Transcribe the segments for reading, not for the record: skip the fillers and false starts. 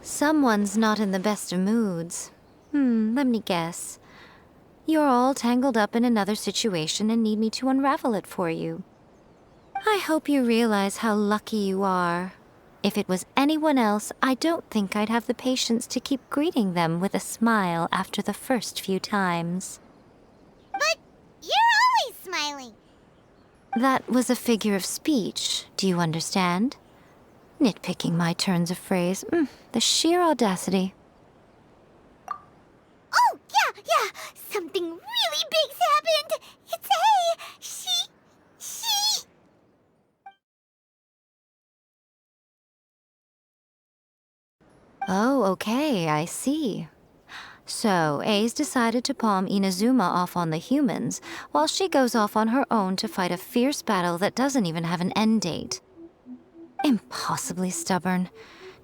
Someone's not in the best of moods. Let me guess. You're all tangled up in another situation and need me to unravel it for you. I hope you realize how lucky you are. If it was anyone else, I don't think I'd have the patience to keep greeting them with a smile after the first few times. But you're always smiling. That was a figure of speech, do you understand? Nitpicking my turns of phrase. The sheer audacity. Oh, yeah. Something really big's happened. It's she. Oh, okay, I see. So, A's decided to palm Inazuma off on the humans, while she goes off on her own to fight a fierce battle that doesn't even have an end date. Impossibly stubborn.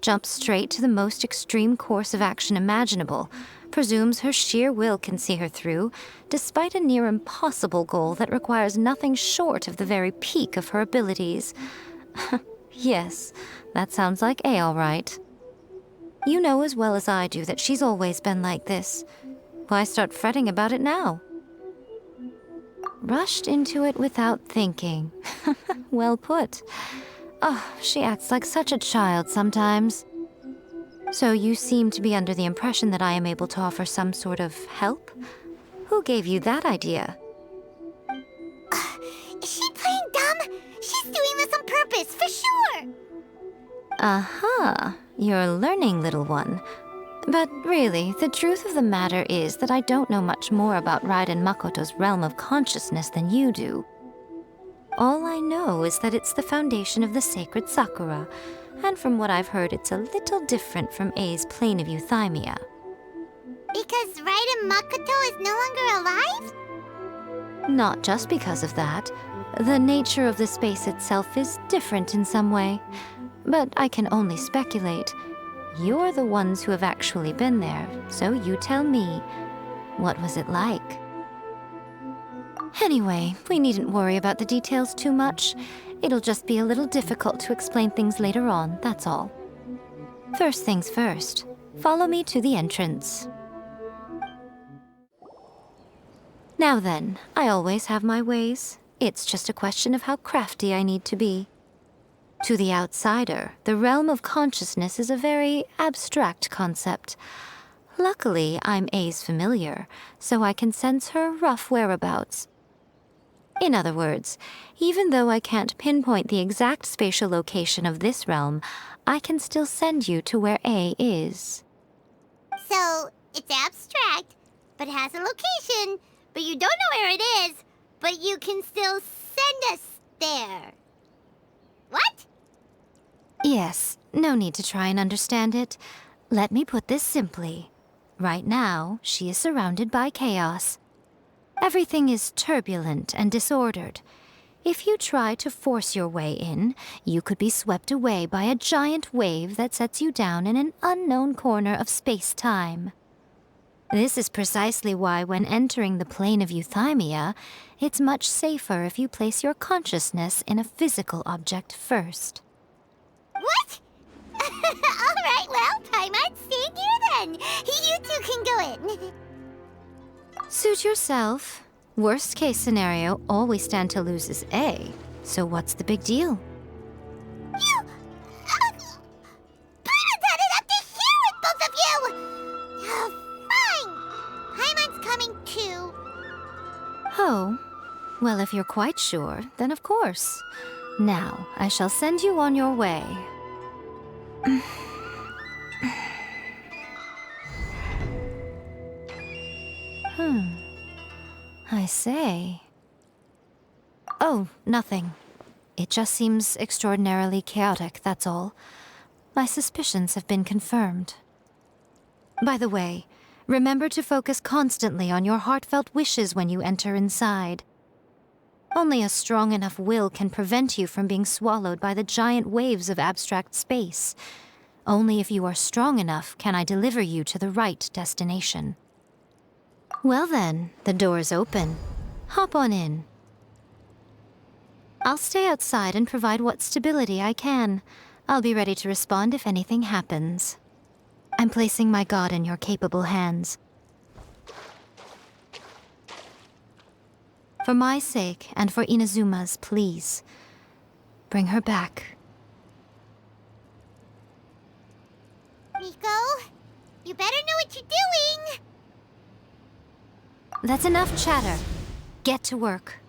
Jumps straight to the most extreme course of action imaginable, presumes her sheer will can see her through, despite a near impossible goal that requires nothing short of the very peak of her abilities. Yes, that sounds like A all right. You know as well as I do that she's always been like this. Why start fretting about it now? Rushed into it without thinking. Well put. Oh, she acts like such a child sometimes. So you seem to be under the impression that I am able to offer some sort of help? Who gave you that idea? Is she playing dumb? She's doing this on purpose, for sure. Aha, you're learning, little one. But really, the truth of the matter is that I don't know much more about Raiden Makoto's realm of consciousness than you do. All I know is that it's the foundation of the sacred Sakura, and from what I've heard, it's a little different from A's plane of euthymia. Because Raiden Makoto is no longer alive? Not just because of that. The nature of the space itself is different in some way. But I can only speculate. You're the ones who have actually been there, so you tell me. What was it like? Anyway, we needn't worry about the details too much. It'll just be a little difficult to explain things later on, that's all. First things first, follow me to the entrance. Now then, I always have my ways. It's just a question of how crafty I need to be. To the outsider, the realm of consciousness is a very abstract concept. Luckily, I'm A's familiar, so I can sense her rough whereabouts. In other words, even though I can't pinpoint the exact spatial location of this realm, I can still send you to where A is. So, it's abstract, but has a location, but you don't know where it is, but you can still send us there. What? Yes, no need to try and understand it. Let me put this simply. Right now, she is surrounded by chaos. Everything is turbulent and disordered. If you try to force your way in, you could be swept away by a giant wave that sets you down in an unknown corner of space-time. This is precisely why when entering the plane of euthymia, it's much safer if you place your consciousness in a physical object first. What? Alright, well, Paimon's staying here then. You two can go in. Suit yourself. Worst case scenario, all we stand to lose is A. So what's the big deal? You... Paimon's had it up to here with both of you! Fine! Paimon's coming too. Oh, well, if you're quite sure, then of course. Now, I shall send you on your way. I say. Oh, nothing. It just seems extraordinarily chaotic, that's all. My suspicions have been confirmed. By the way, remember to focus constantly on your heartfelt wishes when you enter inside. Only a strong enough will can prevent you from being swallowed by the giant waves of abstract space. Only if you are strong enough can I deliver you to the right destination. Well then, the door's open. Hop on in. I'll stay outside and provide what stability I can. I'll be ready to respond if anything happens. I'm placing my god in your capable hands. For my sake, and for Inazuma's, please, bring her back. Miko, you better know what you're doing! That's enough chatter. Get to work.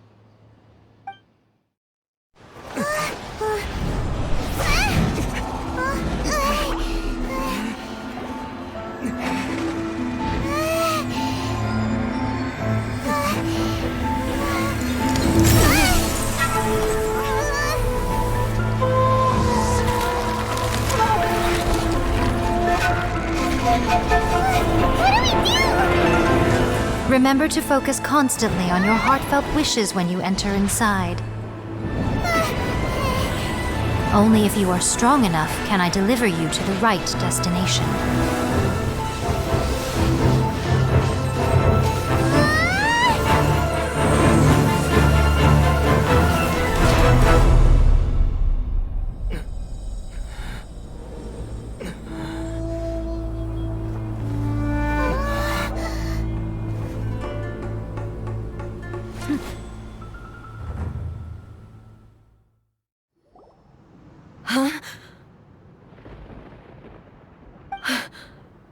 Remember to focus constantly on your heartfelt wishes when you enter inside. Only if you are strong enough can I deliver you to the right destination.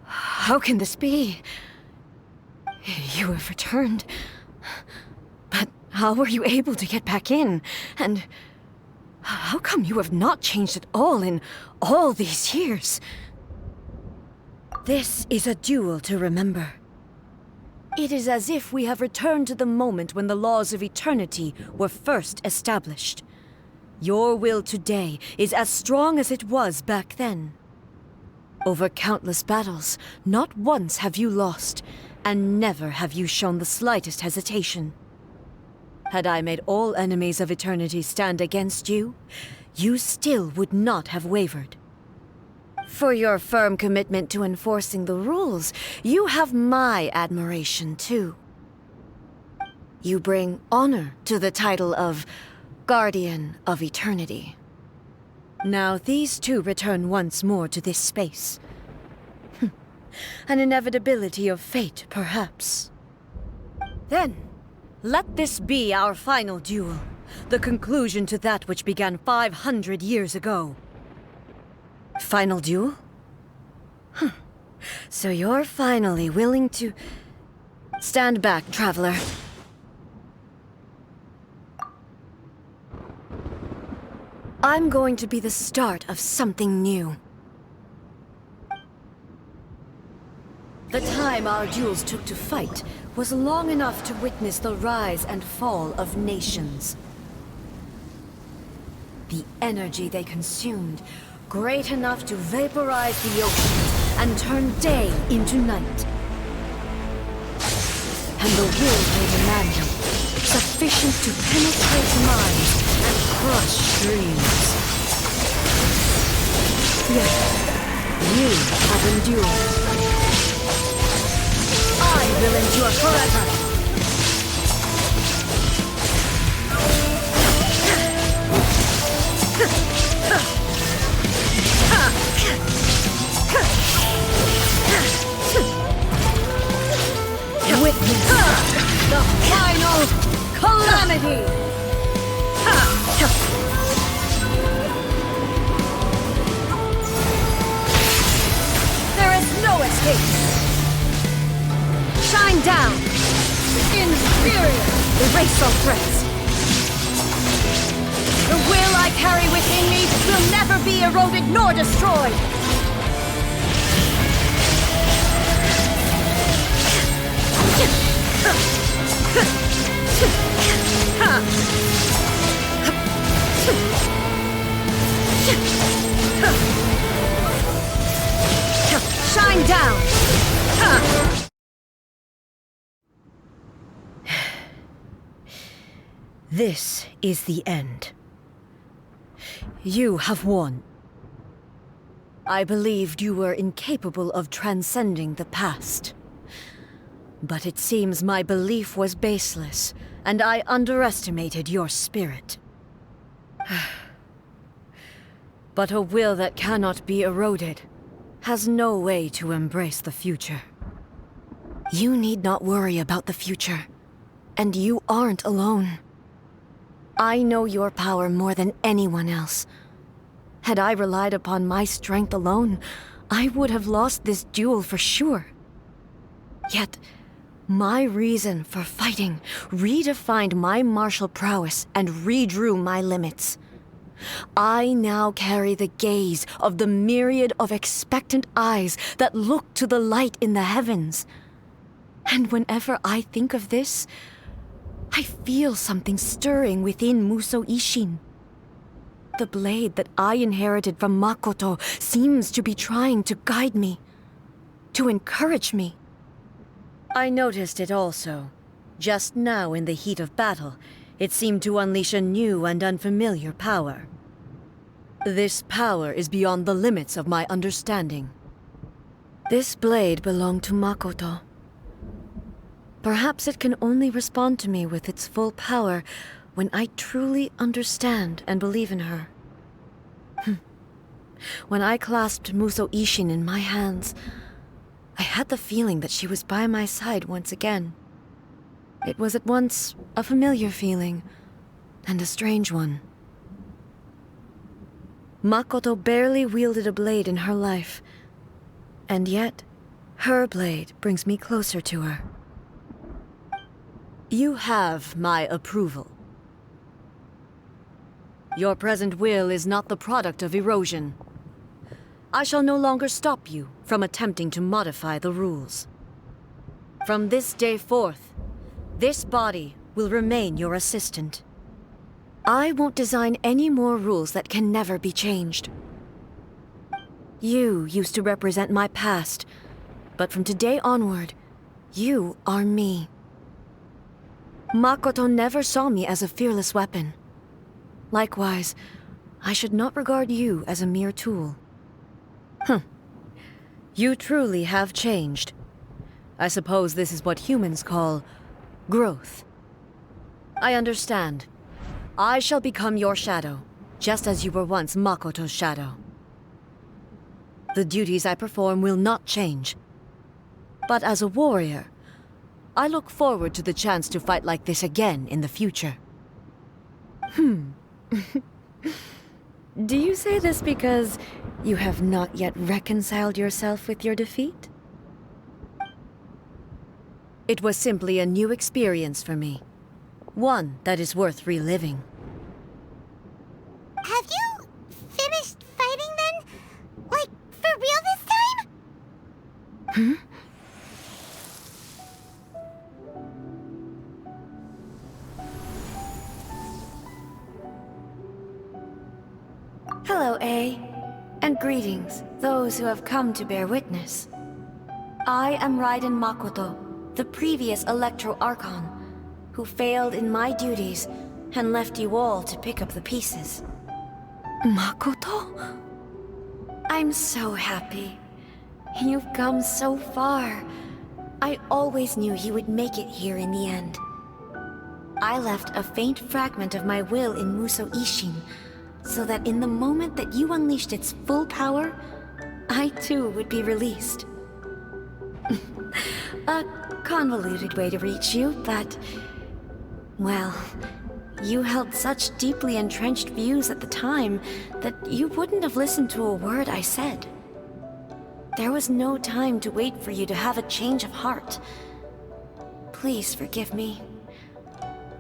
How can this be? You have returned. But how were you able to get back in? And how come you have not changed at all in all these years? This is a duel to remember. It is as if we have returned to the moment when the laws of eternity were first established. Your will today is as strong as it was back then. Over countless battles, not once have you lost, and never have you shown the slightest hesitation. Had I made all enemies of eternity stand against you, you still would not have wavered. For your firm commitment to enforcing the rules, you have my admiration too. You bring honor to the title of Guardian of Eternity. Now these two return once more to this space. An inevitability of fate, perhaps. Then, let this be our final duel, the conclusion to that which began 500 years ago. Final duel? So you're finally willing to... Stand back, traveler. I'm going to be the start of something new. The time our duels took to fight was long enough to witness the rise and fall of nations. The energy they consumed, great enough to vaporize the oceans and turn day into night. And the will they demanded, sufficient to penetrate minds and crush dreams. Yet, you have endured. I will endure forever. Witness the final calamity! There is no escape! Shine down! Inferior! Erase all threats! The will I carry within me will never be eroded nor destroyed! Shine down! This is the end. You have won. I believed you were incapable of transcending the past. But it seems my belief was baseless, and I underestimated your spirit. But a will that cannot be eroded has no way to embrace the future. You need not worry about the future, and you aren't alone. I know your power more than anyone else. Had I relied upon my strength alone, I would have lost this duel for sure. Yet, my reason for fighting redefined my martial prowess and redrew my limits. I now carry the gaze of the myriad of expectant eyes that look to the light in the heavens. And whenever I think of this, I feel something stirring within Musou Ishin. The blade that I inherited from Makoto seems to be trying to guide me, to encourage me. I noticed it also. Just now in the heat of battle, it seemed to unleash a new and unfamiliar power. This power is beyond the limits of my understanding. This blade belonged to Makoto. Perhaps it can only respond to me with its full power when I truly understand and believe in her. When I clasped Musou Ishin in my hands, I had the feeling that she was by my side once again. It was at once a familiar feeling and a strange one. Makoto barely wielded a blade in her life, and yet her blade brings me closer to her. You have my approval. Your present will is not the product of erosion. I shall no longer stop you from attempting to modify the rules. From this day forth, this body will remain your assistant. I won't design any more rules that can never be changed. You used to represent my past, but from today onward, you are me. Makoto never saw me as a fearless weapon. Likewise, I should not regard you as a mere tool. You truly have changed. I suppose this is what humans call growth. I understand. I shall become your shadow, just as you were once Makoto's shadow. The duties I perform will not change. But as a warrior, I look forward to the chance to fight like this again in the future. Do you say this because you have not yet reconciled yourself with your defeat? It was simply a new experience for me. One that is worth reliving. Have you finished fighting then? Like, for real this time? Hello, A. And greetings, those who have come to bear witness. I am Raiden Makoto, the previous Electro Archon, who failed in my duties and left you all to pick up the pieces. Makoto? I'm so happy. You've come so far. I always knew you would make it here in the end. I left a faint fragment of my will in Musou Ishin, so that in the moment that you unleashed its full power, I too would be released. A convoluted way to reach you, but... well, you held such deeply entrenched views at the time that you wouldn't have listened to a word I said. There was no time to wait for you to have a change of heart. Please forgive me.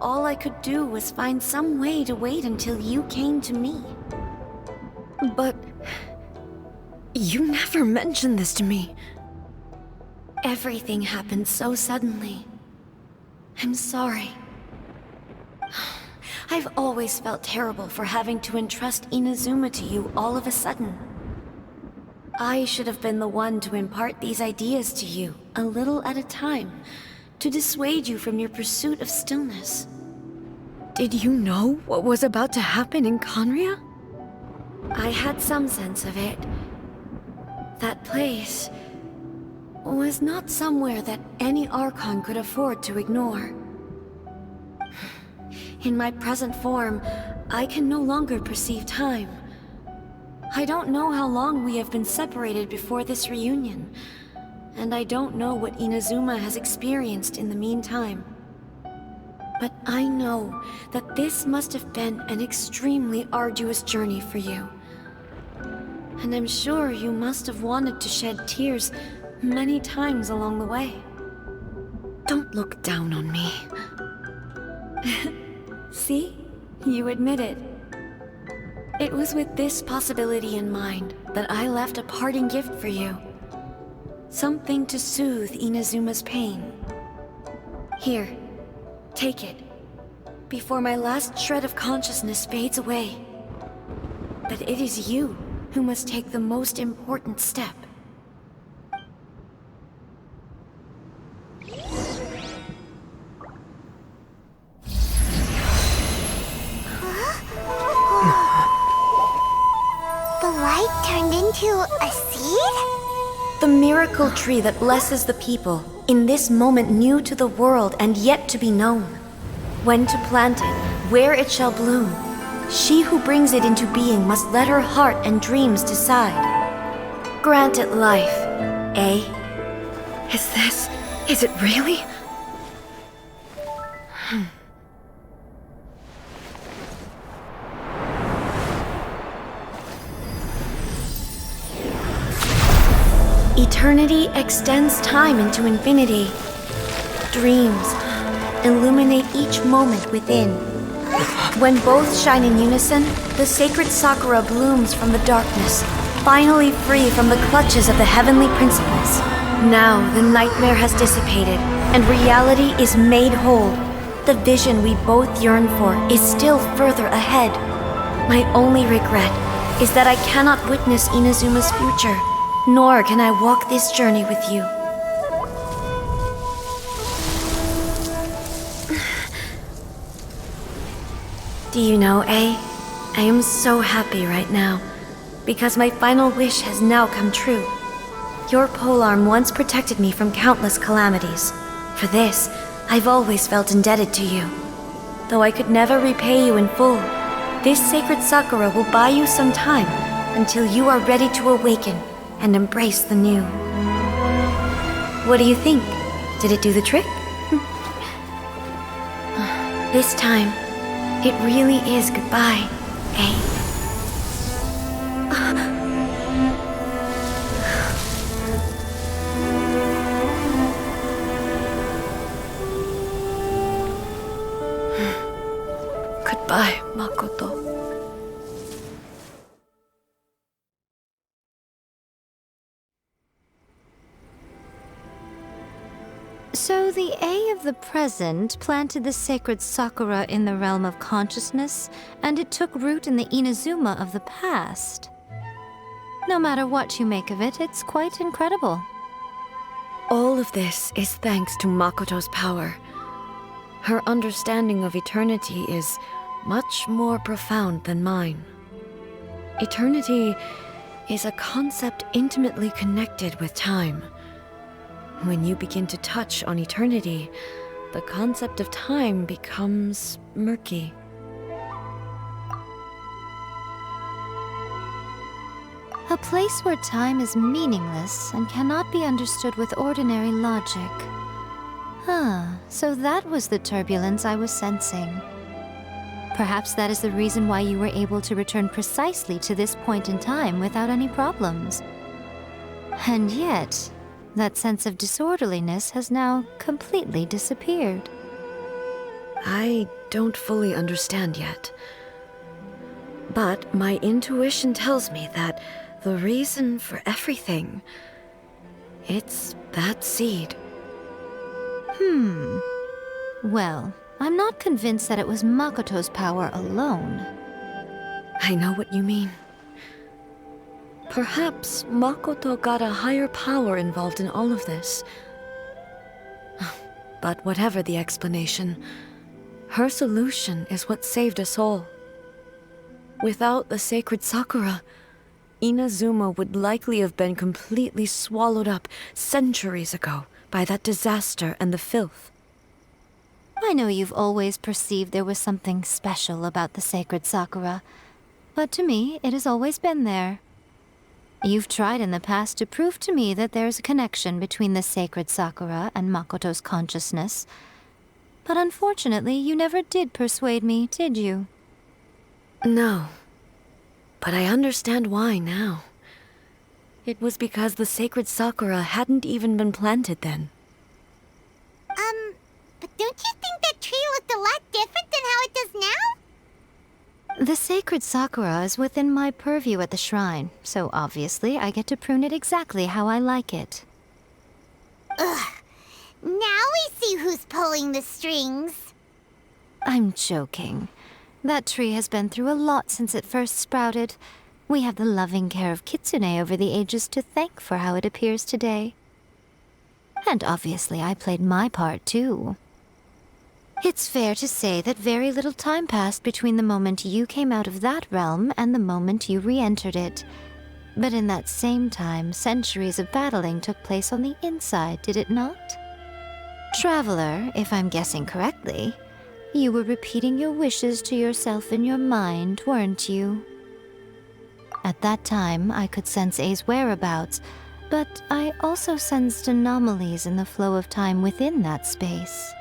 All I could do was find some way to wait until you came to me. But... you never mentioned this to me. Everything happened so suddenly. I'm sorry. I've always felt terrible for having to entrust Inazuma to you all of a sudden. I should have been the one to impart these ideas to you, a little at a time, to dissuade you from your pursuit of stillness. Did you know what was about to happen in Conria? I had some sense of it. That place was not somewhere that any Archon could afford to ignore. In my present form, I can no longer perceive time. I don't know how long we have been separated before this reunion, and I don't know what Inazuma has experienced in the meantime. But I know that this must have been an extremely arduous journey for you. And I'm sure you must have wanted to shed tears many times along the way. Don't look down on me. See? You admit it. It was with this possibility in mind that I left a parting gift for you. Something to soothe Inazuma's pain. Here, take it, before my last shred of consciousness fades away. But it is you who must take the most important step. The light turned into a seed? The miracle tree that blesses the people, in this moment new to the world and yet to be known. When to plant it, where it shall bloom. She who brings it into being must let her heart and dreams decide. Grant it life, eh? Is it really? Eternity extends time into infinity. Dreams illuminate each moment within. When both shine in unison, the sacred Sakura blooms from the darkness, finally free from the clutches of the heavenly principles. Now the nightmare has dissipated, and reality is made whole. The vision we both yearn for is still further ahead. My only regret is that I cannot witness Inazuma's future, nor can I walk this journey with you. Do you know, I am so happy right now, because my final wish has now come true. Your polearm once protected me from countless calamities. For this, I've always felt indebted to you. Though I could never repay you in full, this sacred Sakura will buy you some time until you are ready to awaken and embrace the new. What do you think? Did it do the trick? This time, it really is goodbye, eh? Goodbye, Makoto. So the A of the present planted the sacred Sakura in the realm of consciousness, and it took root in the Inazuma of the past. No matter what you make of it, it's quite incredible. All of this is thanks to Makoto's power. Her understanding of eternity is much more profound than mine. Eternity is a concept intimately connected with time. When you begin to touch on eternity, the concept of time becomes murky. A place where time is meaningless and cannot be understood with ordinary logic. So that was the turbulence I was sensing. Perhaps that is the reason why you were able to return precisely to this point in time without any problems. And yet, that sense of disorderliness has now completely disappeared. I don't fully understand yet. But my intuition tells me that the reason for everything, it's that seed. Well, I'm not convinced that it was Makoto's power alone. I know what you mean. Perhaps Makoto got a higher power involved in all of this. But whatever the explanation, her solution is what saved us all. Without the sacred Sakura, Inazuma would likely have been completely swallowed up centuries ago by that disaster and the filth. I know you've always perceived there was something special about the sacred Sakura, but to me, it has always been there. You've tried in the past to prove to me that there's a connection between the sacred Sakura and Makoto's consciousness, but unfortunately, you never did persuade me, did you? No. But I understand why now. It was because the sacred Sakura hadn't even been planted then. But don't you think that tree looked a lot different than how it does now? The sacred Sakura is within my purview at the shrine, so obviously I get to prune it exactly how I like it. Ugh. Now we see who's pulling the strings. I'm joking. That tree has been through a lot since it first sprouted. We have the loving care of Kitsune over the ages to thank for how it appears today. And obviously I played my part too. It's fair to say that very little time passed between the moment you came out of that realm and the moment you re-entered it. But in that same time, centuries of battling took place on the inside, did it not? Traveler, if I'm guessing correctly, you were repeating your wishes to yourself in your mind, weren't you? At that time, I could sense A's whereabouts, but I also sensed anomalies in the flow of time within that space.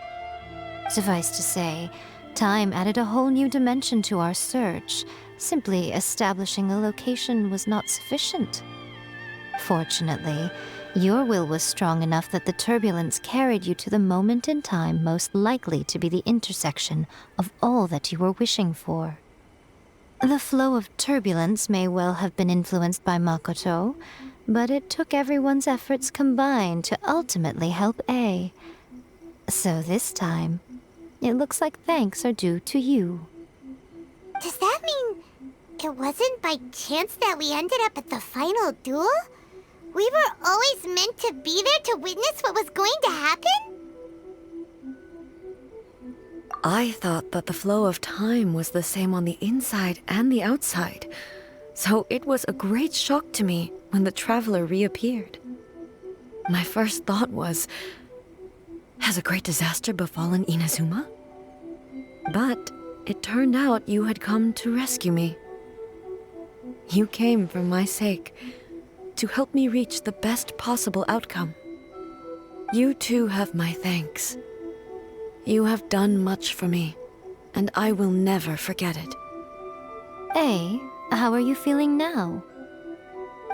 Suffice to say, time added a whole new dimension to our search. Simply establishing a location was not sufficient. Fortunately, your will was strong enough that the turbulence carried you to the moment in time most likely to be the intersection of all that you were wishing for. The flow of turbulence may well have been influenced by Makoto, but it took everyone's efforts combined to ultimately help A. So this time, it looks like thanks are due to you. Does that mean it wasn't by chance that we ended up at the final duel? We were always meant to be there to witness what was going to happen? I thought that the flow of time was the same on the inside and the outside, so it was a great shock to me when the traveler reappeared. My first thought was, has a great disaster befallen Inazuma? But it turned out you had come to rescue me. You came for my sake, to help me reach the best possible outcome. You too have my thanks. You have done much for me, and I will never forget it. A, how are you feeling now?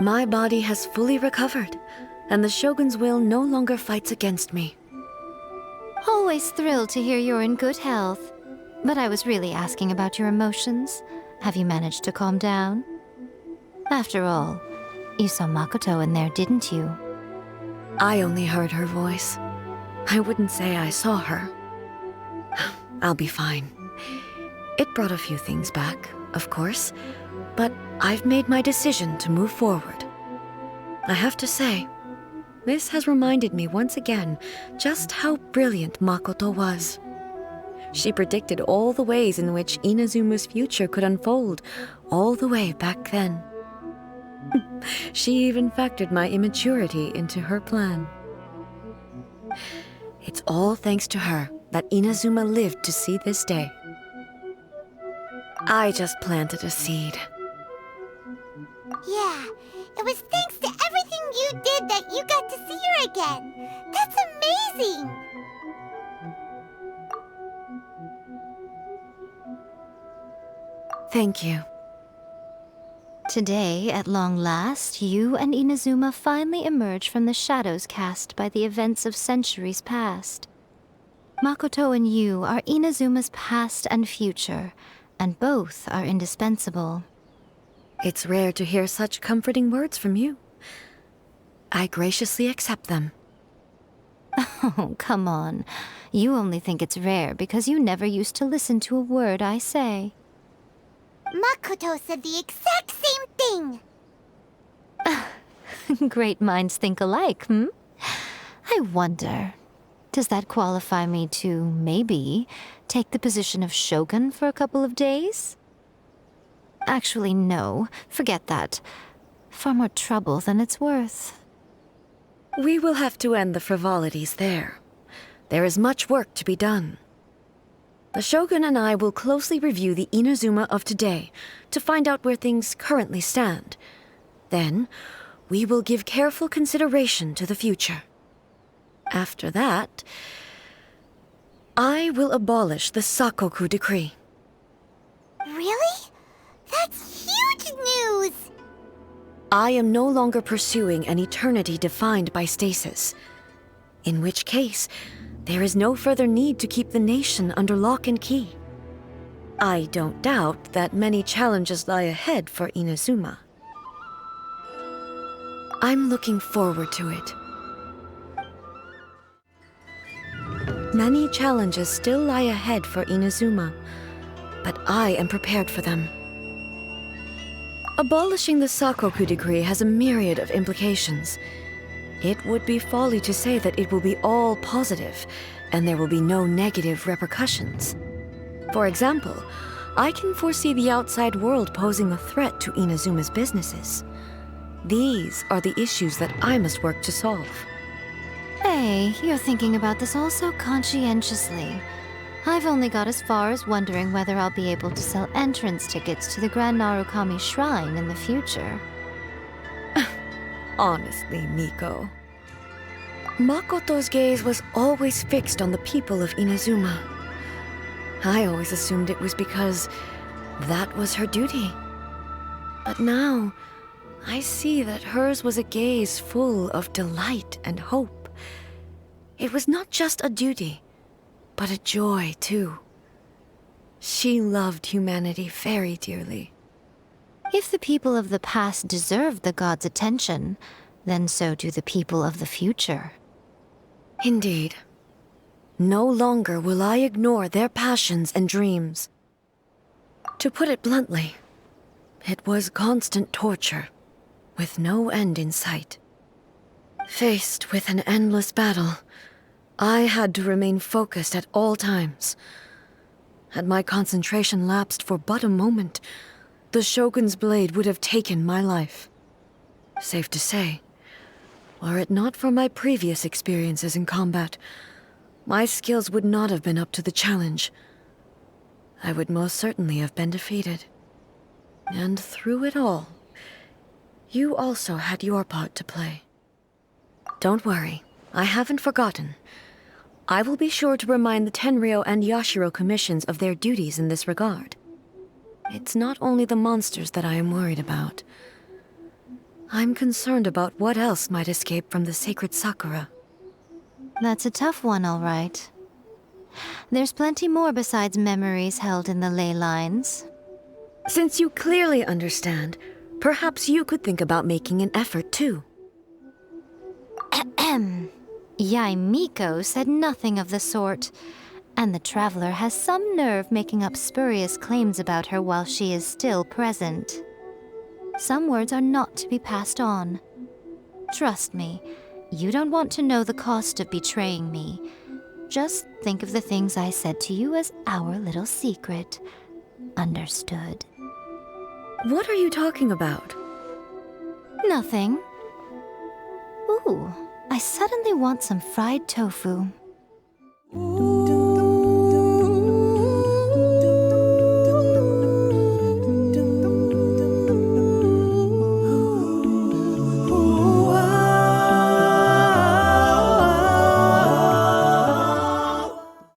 My body has fully recovered, and the Shogun's will no longer fights against me. Always thrilled to hear you're in good health. But I was really asking about your emotions. Have you managed to calm down? After all, you saw Makoto in there, didn't you? I only heard her voice. I wouldn't say I saw her. I'll be fine. It brought a few things back, of course, but I've made my decision to move forward. I have to say, this has reminded me once again just how brilliant Makoto was. She predicted all the ways in which Inazuma's future could unfold, all the way back then. She even factored my immaturity into her plan. It's all thanks to her that Inazuma lived to see this day. I just planted a seed. Yeah, it was thanks to everything you did that you got to see her again. That's amazing! Thank you. Today, at long last, you and Inazuma finally emerge from the shadows cast by the events of centuries past. Makoto and you are Inazuma's past and future, and both are indispensable. It's rare to hear such comforting words from you. I graciously accept them. Oh, come on. You only think it's rare because you never used to listen to a word I say. Makoto said the exact same thing! Great minds think alike, hmm? I wonder, does that qualify me to, maybe, take the position of Shogun for a couple of days? Actually, no. Forget that. Far more trouble than it's worth. We will have to end the frivolities there. There is much work to be done. The Shogun and I will closely review the Inazuma of today to find out where things currently stand. Then, we will give careful consideration to the future. After that, I will abolish the Sakoku decree. Really? That's huge news! I am no longer pursuing an eternity defined by stasis. In which case, there is no further need to keep the nation under lock and key. I don't doubt that many challenges lie ahead for Inazuma. I'm looking forward to it. Many challenges still lie ahead for Inazuma, but I am prepared for them. Abolishing the Sakoku decree has a myriad of implications. It would be folly to say that it will be all positive, and there will be no negative repercussions. For example, I can foresee the outside world posing a threat to Inazuma's businesses. These are the issues that I must work to solve. Hey, you're thinking about this all so conscientiously. I've only got as far as wondering whether I'll be able to sell entrance tickets to the Grand Narukami Shrine in the future. Honestly, Miko. Makoto's gaze was always fixed on the people of Inazuma. I always assumed it was because that was her duty. But now, I see that hers was a gaze full of delight and hope. It was not just a duty, but a joy, too. She loved humanity very dearly. If the people of the past deserve the god's attention, then so do the people of the future. Indeed. No longer will I ignore their passions and dreams. To put it bluntly, it was constant torture, with no end in sight. Faced with an endless battle, I had to remain focused at all times. Had my concentration lapsed for but a moment, the Shogun's blade would have taken my life. Safe to say, were it not for my previous experiences in combat, my skills would not have been up to the challenge. I would most certainly have been defeated. And through it all, you also had your part to play. Don't worry, I haven't forgotten. I will be sure to remind the Tenryou and Yashiro commissions of their duties in this regard. It's not only the monsters that I am worried about. I'm concerned about what else might escape from the sacred Sakura. That's a tough one, all right. There's plenty more besides memories held in the ley lines. Since you clearly understand, perhaps you could think about making an effort too. Yaimiko said nothing of the sort, and the traveler has some nerve making up spurious claims about her while she is still present. Some words are not to be passed on. Trust me, you don't want to know the cost of betraying me. Just think of the things I said to you as our little secret. Understood? What are you talking about? Nothing. Ooh, I suddenly want some fried tofu. Ooh.